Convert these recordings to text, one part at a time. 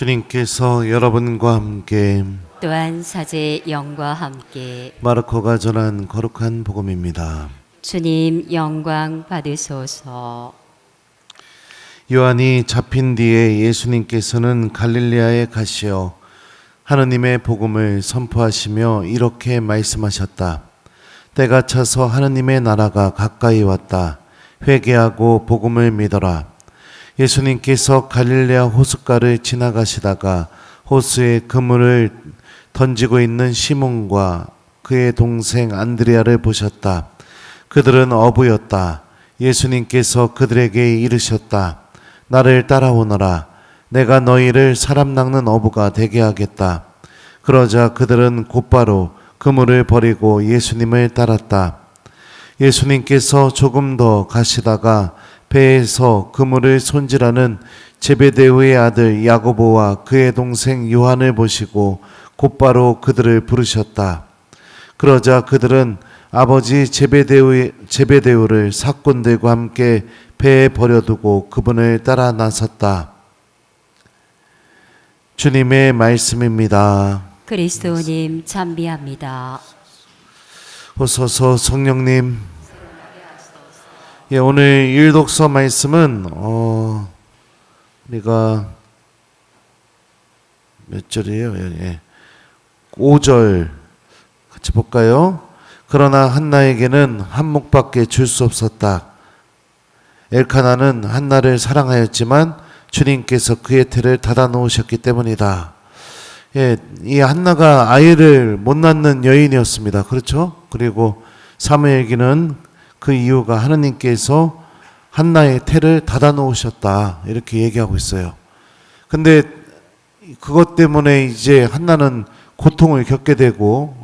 주님께서 여러분과 함께 또한 사제의 영과 함께 마르코가 전한 거룩한 복음입니다. 주님 영광 받으소서. 요한이 잡힌 뒤에 예수님께서는 갈릴리아에 가시어 하느님의 복음을 선포하시며 이렇게 말씀하셨다. 때가 차서 하느님의 나라가 가까이 왔다. 회개하고 복음을 믿어라. 예수님께서 갈릴레아 호숫가를 지나가시다가 호수에 그물을 던지고 있는 시몬과 그의 동생 안드레아를 보셨다. 그들은 어부였다. 예수님께서 그들에게 이르셨다. 나를 따라오너라. 내가 너희를 사람 낚는 어부가 되게 하겠다. 그러자 그들은 곧바로 그물을 버리고 예수님을 따랐다. 예수님께서 조금 더 가시다가 배에서 그물을 손질하는 제베데우의 아들 야고보와 그의 동생 요한을 보시고 곧바로 그들을 부르셨다. 그러자 그들은 아버지 제베데우를 사꾼들과 함께 배에 버려두고 그분을 따라 나섰다. 주님의 말씀입니다. 그리스도님 찬미합니다. 오소서 성령님. 오늘 일독서 말씀은 우리가 몇 절이에요? 5절 같이 볼까요? 그러나 한나에게는 한 몫밖에 줄 수 없었다. 엘카나는 한나를 사랑하였지만 주님께서 그의 태를 닫아 놓으셨기 때문이다. 이 한나가 아이를 못 낳는 여인이었습니다. 그렇죠? 그리고 사무엘기는 그 이유가 하느님께서 한나의 태를 닫아 놓으셨다. 이렇게 얘기하고 있어요. 근데 그것 때문에 이제 한나는 고통을 겪게 되고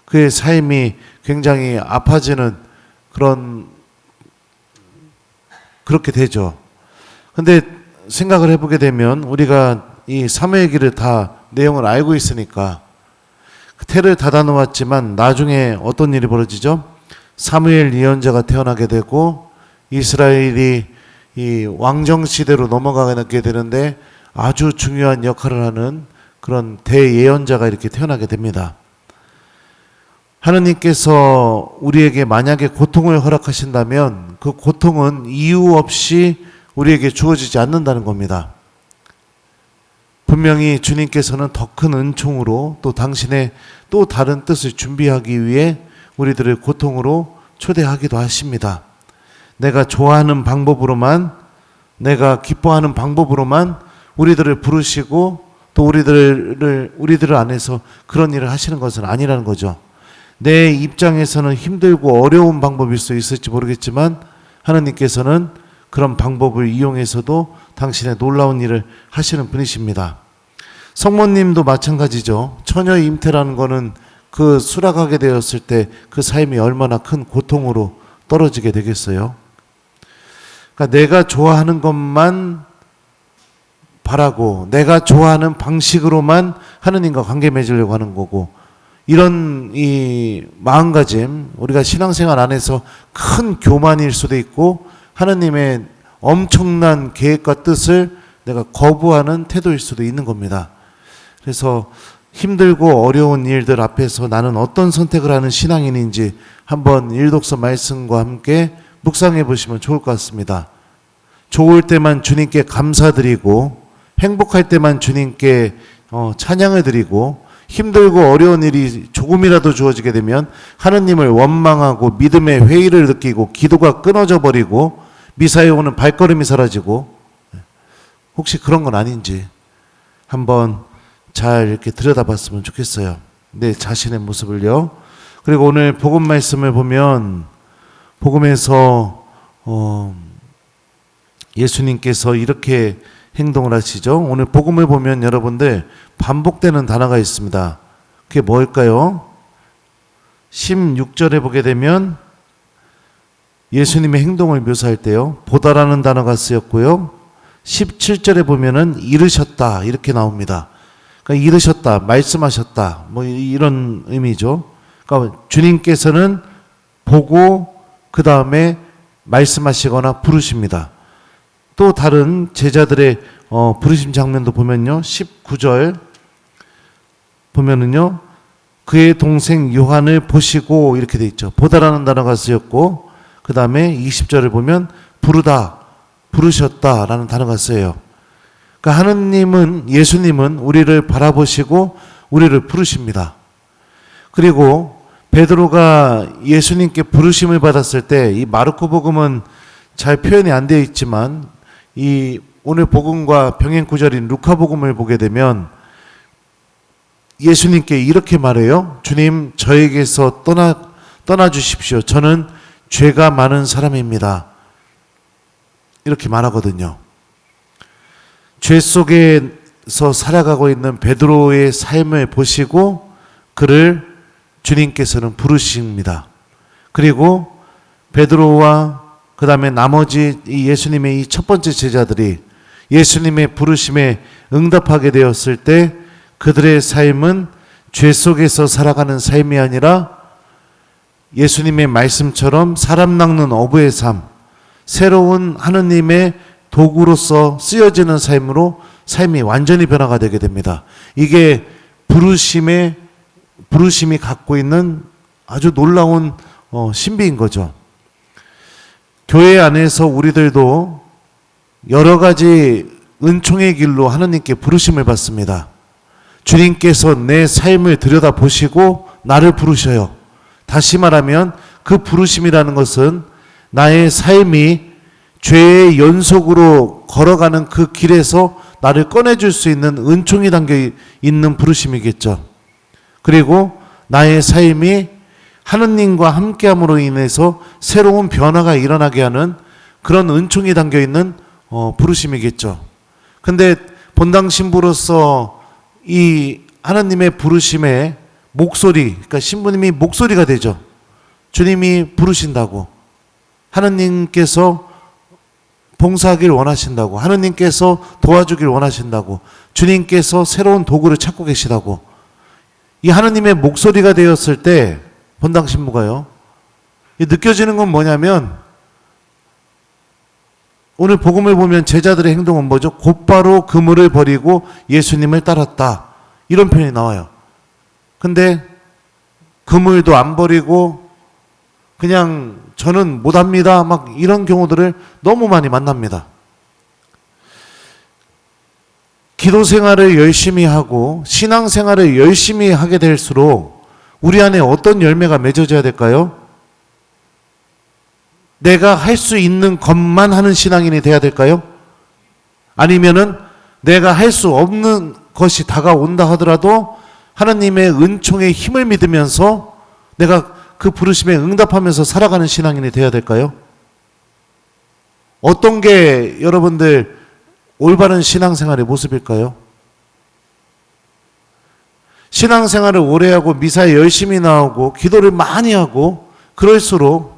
그의 삶이 굉장히 아파지는 그렇게 되죠. 근데 생각을 해보게 되면 우리가 이 사무엘기를 다 내용을 알고 있으니까 태를 닫아 놓았지만 나중에 어떤 일이 벌어지죠? 사무엘 예언자가 태어나게 되고 이스라엘이 이 왕정 시대로 넘어가게 되는데 아주 중요한 역할을 하는 그런 대예언자가 이렇게 태어나게 됩니다. 하느님께서 우리에게 만약에 고통을 허락하신다면 그 고통은 이유 없이 우리에게 주어지지 않는다는 겁니다. 분명히 주님께서는 더 큰 은총으로 또 당신의 또 다른 뜻을 준비하기 위해 우리들을 고통으로 초대하기도 하십니다. 내가 좋아하는 방법으로만, 내가 기뻐하는 방법으로만 우리들을 부르시고 또 우리들 안에서 그런 일을 하시는 것은 아니라는 거죠. 내 입장에서는 힘들고 어려운 방법일 수 있을지 모르겠지만 하나님께서는 그런 방법을 이용해서도 당신의 놀라운 일을 하시는 분이십니다. 성모님도 마찬가지죠. 처녀 임태라는 거는 그 수락하게 되었을 때 그 삶이 얼마나 큰 고통으로 떨어지게 되겠어요. 그러니까 내가 좋아하는 것만 바라고 내가 좋아하는 방식으로만 하느님과 관계 맺으려고 하는 거고, 이런 이 마음가짐, 우리가 신앙생활 안에서 큰 교만일 수도 있고 하느님의 엄청난 계획과 뜻을 내가 거부하는 태도일 수도 있는 겁니다. 그래서 힘들고 어려운 일들 앞에서 나는 어떤 선택을 하는 신앙인인지 한번 일독서 말씀과 함께 묵상해 보시면 좋을 것 같습니다. 좋을 때만 주님께 감사드리고 행복할 때만 주님께 찬양을 드리고, 힘들고 어려운 일이 조금이라도 주어지게 되면 하느님을 원망하고 믿음의 회의를 느끼고 기도가 끊어져 버리고 미사에 오는 발걸음이 사라지고, 혹시 그런 건 아닌지 한번 잘 이렇게 들여다봤으면 좋겠어요. 내 자신의 모습을요. 그리고 오늘 복음 말씀을 보면 복음에서 예수님께서 이렇게 행동을 하시죠. 오늘 복음을 보면 여러분들 반복되는 단어가 있습니다. 그게 뭘까요? 16절에 보게 되면 예수님의 행동을 묘사할 때요, 보다라는 단어가 쓰였고요. 17절에 보면은 이르셨다 이렇게 나옵니다. 그러니까 이르셨다, 말씀하셨다, 뭐 이런 의미죠. 그러니까 주님께서는 보고 그 다음에 말씀하시거나 부르십니다. 또 다른 제자들의 부르심 장면도 보면요. 19절 보면은요. 그의 동생 요한을 보시고 이렇게 돼 있죠. 보다라는 단어가 쓰였고 그 다음에 20절을 보면 부르다, 부르셨다라는 단어가 쓰여요. 그러니까 하느님은, 예수님은 우리를 바라보시고 우리를 부르십니다. 그리고 베드로가 예수님께 부르심을 받았을 때 이 마르코 복음은 잘 표현이 안 되어 있지만 이 오늘 복음과 병행 구절인 루카 복음을 보게 되면 예수님께 이렇게 말해요. 주님, 저에게서 떠나 주십시오. 저는 죄가 많은 사람입니다. 이렇게 말하거든요. 죄 속에서 살아가고 있는 베드로의 삶을 보시고 그를 주님께서는 부르십니다. 그리고 베드로와 그 다음에 나머지 이 예수님의 이 첫 번째 제자들이 예수님의 부르심에 응답하게 되었을 때 그들의 삶은 죄 속에서 살아가는 삶이 아니라 예수님의 말씀처럼 사람 낚는 어부의 삶, 새로운 하느님의 도구로서 쓰여지는 삶으로 삶이 완전히 변화가 되게 됩니다. 이게 부르심이 갖고 있는 아주 놀라운 신비인 거죠. 교회 안에서 우리들도 여러 가지 은총의 길로 하느님께 부르심을 받습니다. 주님께서 내 삶을 들여다보시고 나를 부르셔요. 다시 말하면 그 부르심이라는 것은 나의 삶이 죄의 연속으로 걸어가는 그 길에서 나를 꺼내줄 수 있는 은총이 담겨 있는 부르심이겠죠. 그리고 나의 삶이 하느님과 함께함으로 인해서 새로운 변화가 일어나게 하는 그런 은총이 담겨 있는 부르심이겠죠. 근데 본당 신부로서 이 하나님의 부르심의 목소리, 그러니까 신부님이 목소리가 되죠. 주님이 부르신다고, 하나님께서 봉사하길 원하신다고, 하나님께서 도와주길 원하신다고, 주님께서 새로운 도구를 찾고 계시다고. 이 하나님의 목소리가 되었을 때 본당 신부가요, 느껴지는 건 뭐냐면 오늘 복음을 보면 제자들의 행동은 뭐죠? 곧바로 그물을 버리고 예수님을 따랐다. 이런 표현이 나와요. 근데 그물도 안 버리고 그냥 저는 못합니다. 막 이런 경우들을 너무 많이 만납니다. 기도 생활을 열심히 하고 신앙 생활을 열심히 하게 될수록 우리 안에 어떤 열매가 맺어져야 될까요? 내가 할 수 있는 것만 하는 신앙인이 돼야 될까요? 아니면은 내가 할 수 없는 것이 다가온다 하더라도 하나님의 은총의 힘을 믿으면서 내가 그 부르심에 응답하면서 살아가는 신앙인이 돼야 될까요? 어떤 게 여러분들 올바른 신앙생활의 모습일까요? 신앙생활을 오래 하고 미사에 열심히 나오고 기도를 많이 하고 그럴수록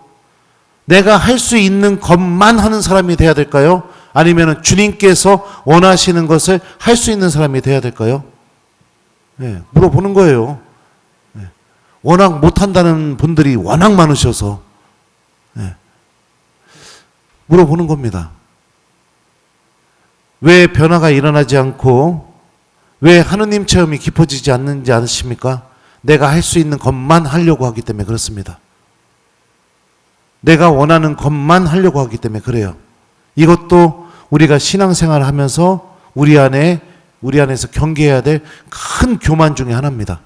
내가 할 수 있는 것만 하는 사람이 돼야 될까요? 아니면 주님께서 원하시는 것을 할 수 있는 사람이 돼야 될까요? 네, 물어보는 거예요. 네, 워낙 못한다는 분들이 워낙 많으셔서 네, 물어보는 겁니다. 왜 변화가 일어나지 않고 왜 하느님 체험이 깊어지지 않는지 아십니까? 내가 할 수 있는 것만 하려고 하기 때문에 그렇습니다. 내가 원하는 것만 하려고 하기 때문에 그래요. 이것도 우리가 신앙생활을 하면서 우리 안에서 경계해야 될 큰 교만 중에 하나입니다.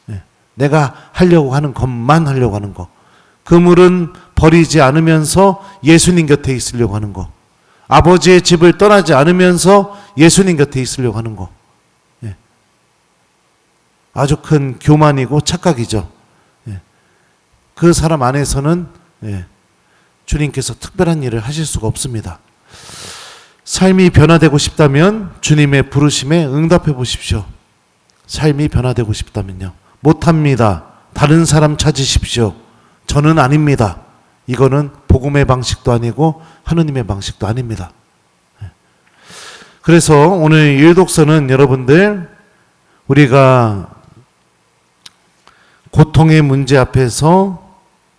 네. 내가 하려고 하는 것만 하려고 하는 거. 그물은 버리지 않으면서 예수님 곁에 있으려고 하는 거. 아버지의 집을 떠나지 않으면서 예수님 곁에 있으려고 하는 거. 네. 아주 큰 교만이고 착각이죠. 네. 그 사람 안에서는 주님께서 특별한 일을 하실 수가 없습니다. 삶이 변화되고 싶다면 주님의 부르심에 응답해 보십시오. 삶이 변화되고 싶다면요. 못합니다. 다른 사람 찾으십시오. 저는 아닙니다. 이거는 복음의 방식도 아니고 하느님의 방식도 아닙니다. 그래서 오늘 일독서는 여러분들 우리가 고통의 문제 앞에서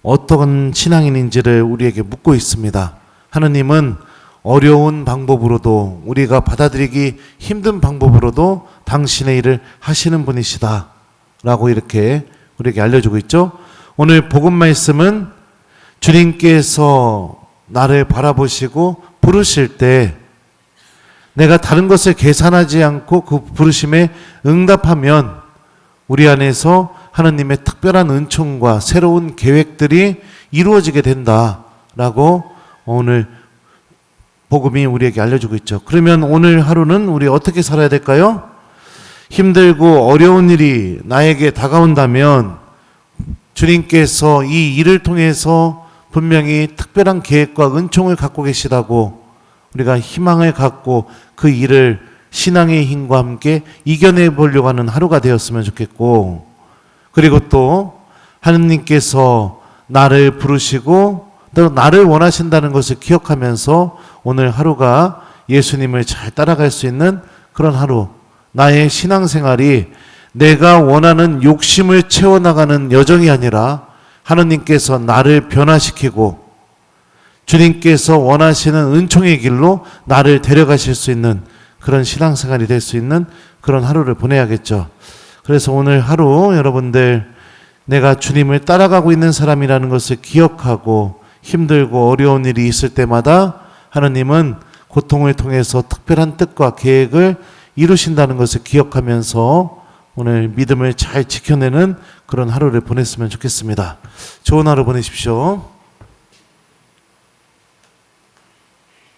어떤 신앙인인지를 우리에게 묻고 있습니다. 하느님은 어려운 방법으로도 우리가 받아들이기 힘든 방법으로도 당신의 일을 하시는 분이시다 라고 이렇게 우리에게 알려주고 있죠. 오늘 복음 말씀은 주님께서 나를 바라보시고 부르실 때 내가 다른 것을 계산하지 않고 그 부르심에 응답하면 우리 안에서 하나님의 특별한 은총과 새로운 계획들이 이루어지게 된다라고 오늘 복음이 우리에게 알려주고 있죠. 그러면 오늘 하루는 우리 어떻게 살아야 될까요? 힘들고 어려운 일이 나에게 다가온다면 주님께서 이 일을 통해서 분명히 특별한 계획과 은총을 갖고 계시다고 우리가 희망을 갖고 그 일을 신앙의 힘과 함께 이겨내 보려고 하는 하루가 되었으면 좋겠고, 그리고 또 하느님께서 나를 부르시고 또 나를 원하신다는 것을 기억하면서 오늘 하루가 예수님을 잘 따라갈 수 있는 그런 하루, 나의 신앙생활이 내가 원하는 욕심을 채워나가는 여정이 아니라 하느님께서 나를 변화시키고 주님께서 원하시는 은총의 길로 나를 데려가실 수 있는 그런 신앙생활이 될 수 있는 그런 하루를 보내야겠죠. 그래서 오늘 하루 여러분들 내가 주님을 따라가고 있는 사람이라는 것을 기억하고 힘들고 어려운 일이 있을 때마다 하느님은 고통을 통해서 특별한 뜻과 계획을 이루신다는 것을 기억하면서 오늘 믿음을 잘 지켜내는 그런 하루를 보냈으면 좋겠습니다. 좋은 하루 보내십시오.